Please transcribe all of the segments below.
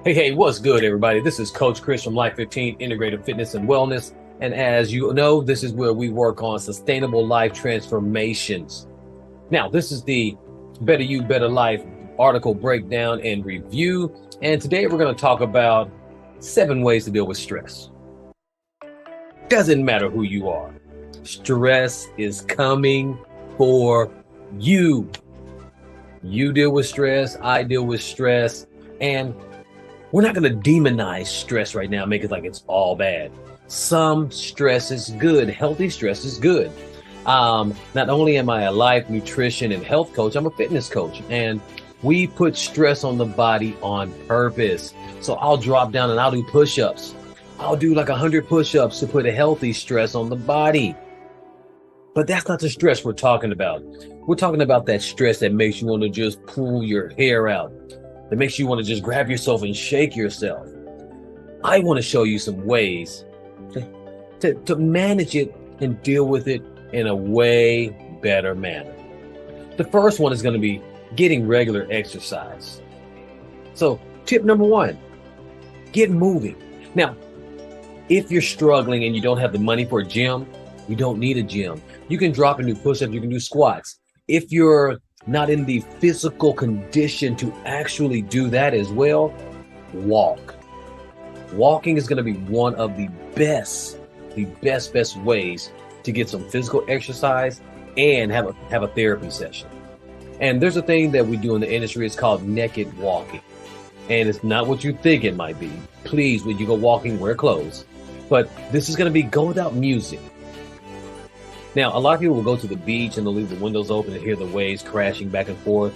Hey, what's good, everybody? This is Coach Chris from Life 15 Integrative Fitness and Wellness. And as you know, this is where we work on sustainable life transformations. Now, this is the Better You, Better Life article breakdown and review. And today we're going to talk about 7 ways to deal with stress. Doesn't matter who you are, stress is coming for you. You deal with stress, I deal with stress, and we're not going to demonize stress right now, make it like it's all bad. Some stress is good. Healthy stress is good. Not only am I a life, nutrition, and health coach, I'm a fitness coach. And we put stress on the body on purpose. So I'll drop down and I'll do push-ups. I'll do like 100 push-ups to put a healthy stress on the body. But that's not the stress we're talking about. We're talking about that stress that makes you want to just pull your hair out, that makes you want to just grab yourself and shake yourself. I want to show you some ways to manage it and deal with it in a way better manner. The first one is going to be getting regular exercise. So tip number 1, get moving. Now, if you're struggling and you don't have the money for a gym, you don't need a gym. You can drop and do push-ups, you can do squats. If you're not in the physical condition to actually do that as well, walk. Walking is going to be one of the best ways to get some physical exercise and have a therapy session. And there's a thing that we do in the industry, it's called naked walking. And it's not what you think it might be. Please, when you go walking, wear clothes. But this is going to be go without music. Now, a lot of people will go to the beach and they'll leave the windows open and hear the waves crashing back and forth.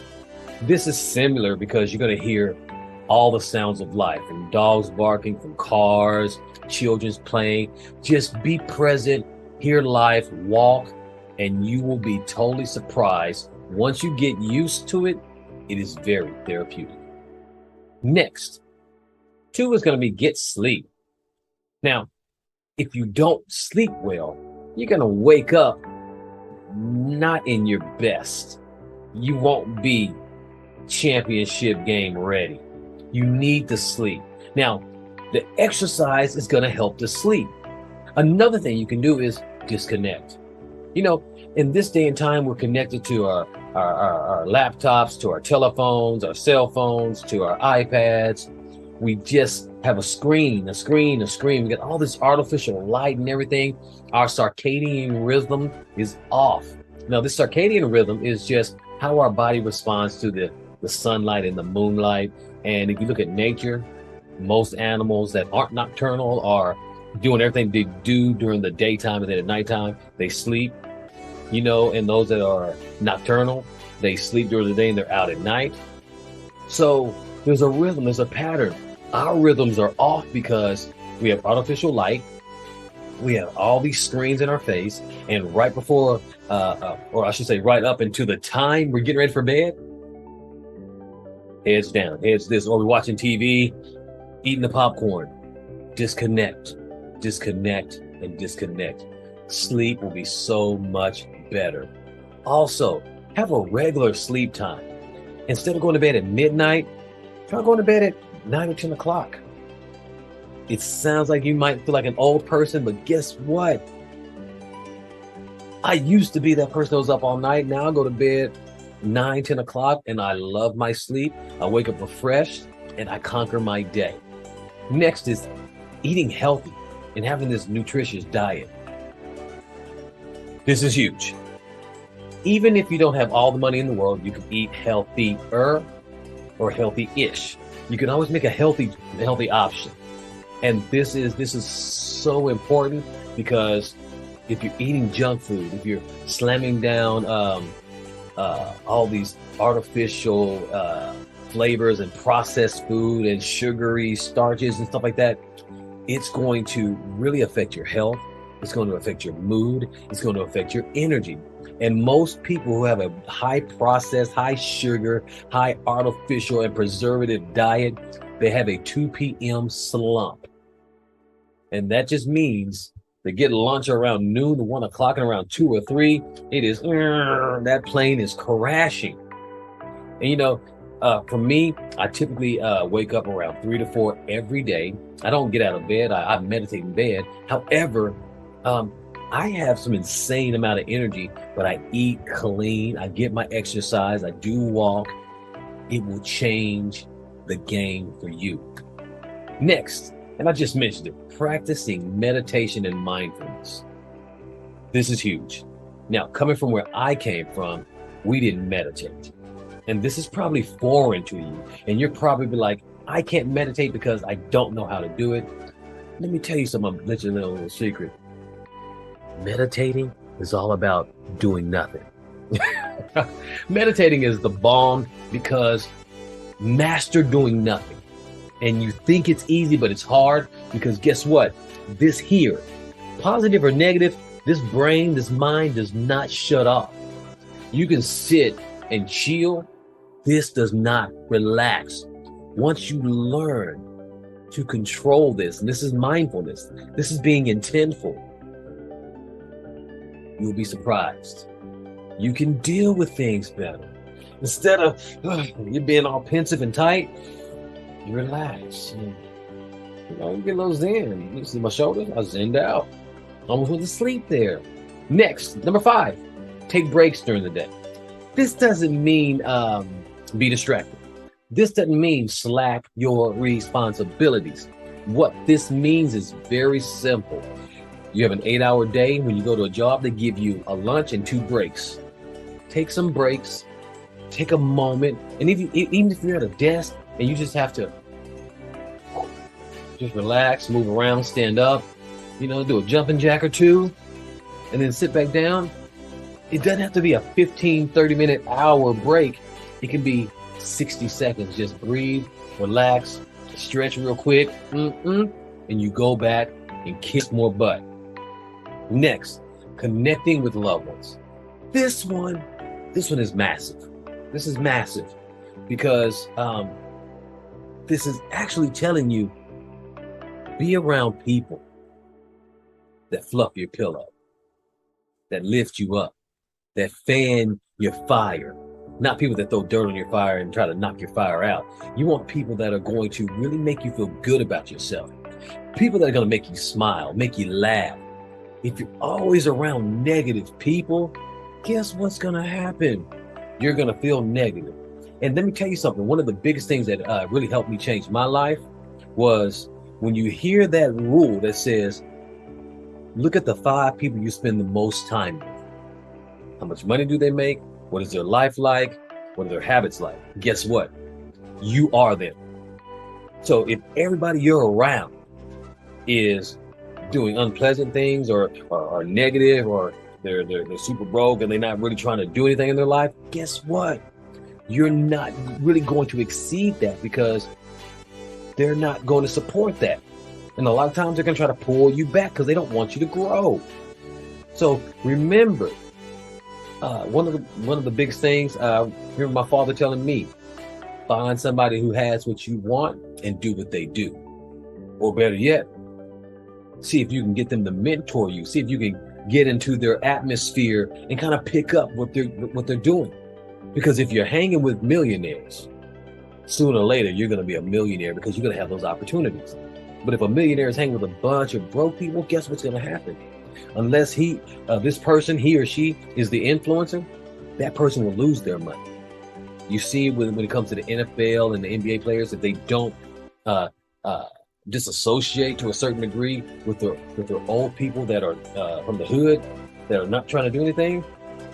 This is similar because you're going to hear all the sounds of life, from dogs barking, from cars, children's playing. Just be present, hear life, walk, and you will be totally surprised. Once you get used to it, it is very therapeutic. Next, 2 is going to be get sleep. Now, if you don't sleep well, you're going to wake up not in your best. You won't be championship game ready. You need to sleep. Now, the exercise is going to help to sleep. Another thing you can do is disconnect. You know, in this day and time, we're connected to our laptops, to our telephones, our cell phones, to our iPads. We just have a screen. We got all this artificial light and everything. Our circadian rhythm is off. Now, this circadian rhythm is just how our body responds to the sunlight and the moonlight. And if you look at nature, most animals that aren't nocturnal are doing everything they do during the daytime, and then at nighttime, they sleep. You know, and those that are nocturnal, they sleep during the day and they're out at night. So there's a rhythm, there's a pattern. Our rhythms are off because we have artificial light. We have all these screens in our face, and right before, or I should say right up into the time we're getting ready for bed, heads down, heads this, or we're watching TV, eating the popcorn. Disconnect, and disconnect. Sleep will be so much better. Also, have a regular sleep time. Instead of going to bed at midnight, try going to bed at 9 or 10 o'clock. It sounds like you might feel like an old person, but guess what? I used to be that person that was up all night. Now I go to bed 9, 10 o'clock, and I love my sleep. I wake up refreshed, and I conquer my day. Next is eating healthy and having this nutritious diet. This is huge. Even if you don't have all the money in the world, you can eat healthier or healthy-ish. You can always make a healthy option. And this is so important because if you're eating junk food, if you're slamming down all these artificial flavors and processed food and sugary starches and stuff like that, it's going to really affect your health. It's going to affect your mood. It's going to affect your energy. And most people who have a high processed, high sugar, high artificial and preservative diet, they have a 2 p.m. slump. And that just means they get lunch around noon to 1 o'clock, and around 2 or 3, it is, that plane is crashing. And you know, For me, I typically wake up around 3 to 4 every day. I don't get out of bed. I meditate in bed. However, um, I have some insane amount of energy, but I eat clean. I get my exercise. I do walk. It will change the game for you. Next, and I just mentioned it, practicing meditation and mindfulness. This is huge. Now, coming from where I came from, we didn't meditate. And this is probably foreign to you. And you're probably like, I can't meditate because I don't know how to do it. Let me tell you something, I'll let you know a little secret. Meditating is all about doing nothing. Meditating is the bomb because master doing nothing. And you think it's easy, but it's hard because guess what? This here, positive or negative, this brain, this mind does not shut off. You can sit and chill. This does not relax. Once you learn to control this, and this is mindfulness, this is being intentful, you'll be surprised. You can deal with things better. Instead of you being all pensive and tight, you relax. You get a little zen. You see my shoulders? I zenned out. Almost went to sleep there. Next, number 5, take breaks during the day. This doesn't mean be distracted. This doesn't mean slack your responsibilities. What this means is very simple. You have an 8-hour day. When you go to a job, they give you a lunch and 2 breaks. Take some breaks. Take a moment. And even if you're at a desk and you just have to just relax, move around, stand up, do a jumping jack or 2, and then sit back down. It doesn't have to be a 15, 30-minute, hour break. It can be 60 seconds. Just breathe, relax, stretch real quick, and you go back and kick more butt. Next, connecting with loved ones. This one is massive. This is massive because this is actually telling you, be around people that fluff your pillow, that lift you up, that fan your fire, not people that throw dirt on your fire and try to knock your fire out. You want people that are going to really make you feel good about yourself, people that are going to make you smile, make you laugh. If you're always around negative people, guess what's going to happen? You're going to feel negative. And let me tell you something. One of the biggest things that really helped me change my life was when you hear that rule that says, look at the 5 people you spend the most time with. How much money do they make? What is their life like? What are their habits like? Guess what? You are them. So if everybody you're around is doing unpleasant things or negative, or they're super broke and they're not really trying to do anything in their life, guess what? You're not really going to exceed that because they're not going to support that. And a lot of times they're going to try to pull you back because they don't want you to grow. So remember, one of the biggest things, remember my father telling me, find somebody who has what you want and do what they do. Or better yet, see if you can get them to mentor you. See if you can get into their atmosphere and kind of pick up what they're doing. Because if you're hanging with millionaires, sooner or later you're going to be a millionaire because you're going to have those opportunities. But if a millionaire is hanging with a bunch of broke people, guess what's going to happen? Unless this person, he or she is the influencer, that person will lose their money. You see, when it comes to the NFL and the NBA players, if they don't disassociate to a certain degree with their old people that are from the hood, that are not trying to do anything,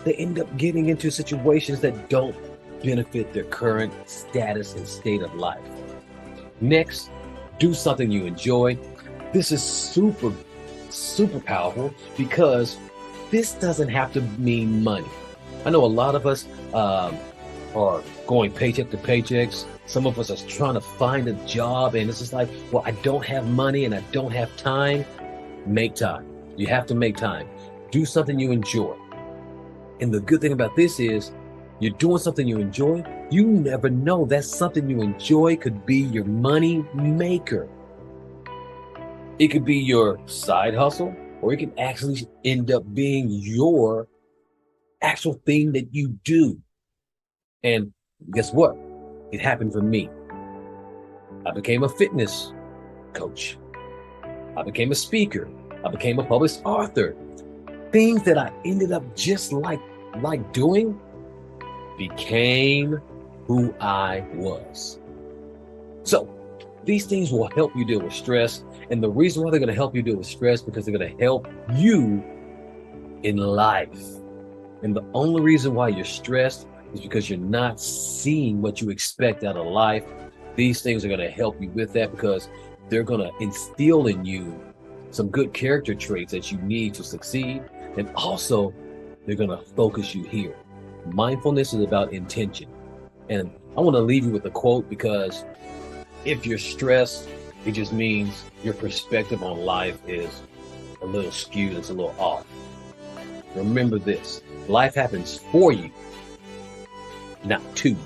they end up getting into situations that don't benefit their current status and state of life. Next, do something you enjoy. This is super, super powerful because this doesn't have to mean money. I know a lot of us are going paycheck to paychecks. Some of us are trying to find a job and it's just like, well, I don't have money and I don't have time. Make time. You have to make time. Do something you enjoy. And the good thing about this is you're doing something you enjoy. You never know, that something you enjoy could be your money maker. It could be your side hustle, or it can actually end up being your actual thing that you do. And guess what? It happened for me. I became a fitness coach. I became a speaker. I became a published author. Things that I ended up just like doing became who I was. So these things will help you deal with stress. And the reason why they're going to help you deal with stress, because they're going to help you in life. And the only reason why you're stressed is because you're not seeing what you expect out of life. These things are going to help you with that, because they're going to instill in you some good character traits that you need to succeed. And also, they're going to focus you here. Mindfulness is about intention. And I want to leave you with a quote, because if you're stressed, it just means your perspective on life is a little skewed, it's a little off. Remember this: life happens for you, not to you.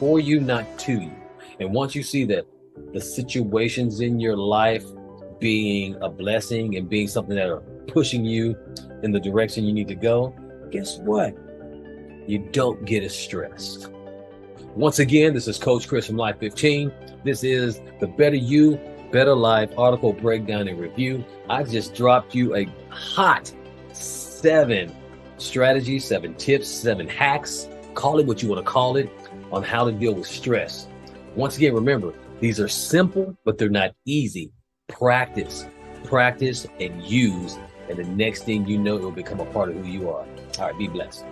For you, not to you. And once you see that the situations in your life being a blessing and being something that are pushing you in the direction you need to go, guess what? You don't get as stressed. Once again, this is Coach Chris from Life 15. This is the Better You, Better Life article breakdown and review. I just dropped you a hot 7 strategies, 7 tips, 7 hacks, call it what you want to call it, on how to deal with stress. Once again, remember, these are simple, but they're not easy. Practice, and use. And the next thing you know, it will become a part of who you are. All right, be blessed.